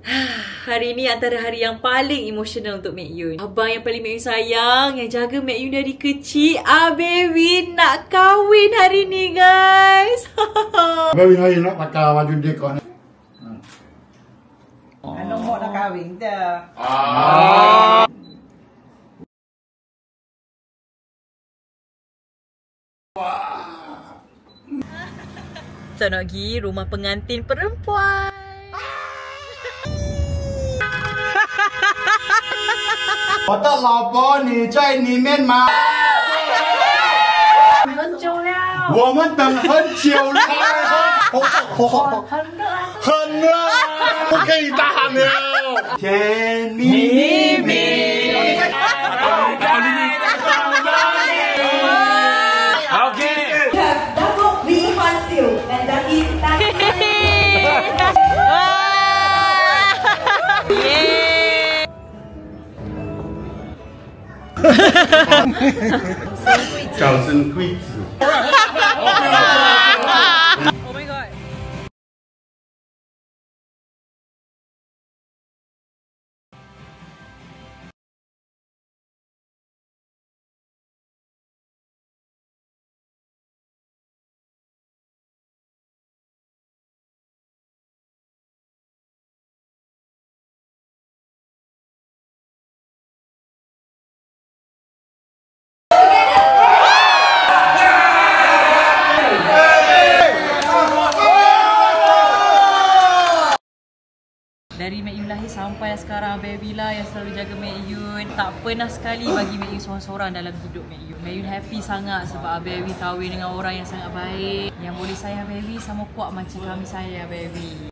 Hari ni antara hari yang paling emosional untuk Mek Yun. Abang yang paling Mek Yun sayang, yang jaga Mek Yun dari kecil, Baby nak kahwin hari ni, guys. Baby hari nak pakai baju dekor ni. Ano mo nak kahwin dah. Kita nak pergi rumah pengantin perempuan. Tôi的老婆你在里面吗？很久了。我们等很久了，很热，不可以大喊了。甜蜜蜜。Datuk Lee Hwan Siew dan Datin Tan. Yeay. 早生贵子。Oh my god. Dari Mek Yun lahir sampai sekarang, Baby lah yang selalu jaga Mek Yun. Tak pernah sekali bagi Mek Yun seorang-seorang dalam hidup Mek Yun. Mek Yun happy sangat sebab Baby kahwin dengan orang yang sangat baik, yang boleh sayang Baby sama kuat macam kami sayang Baby.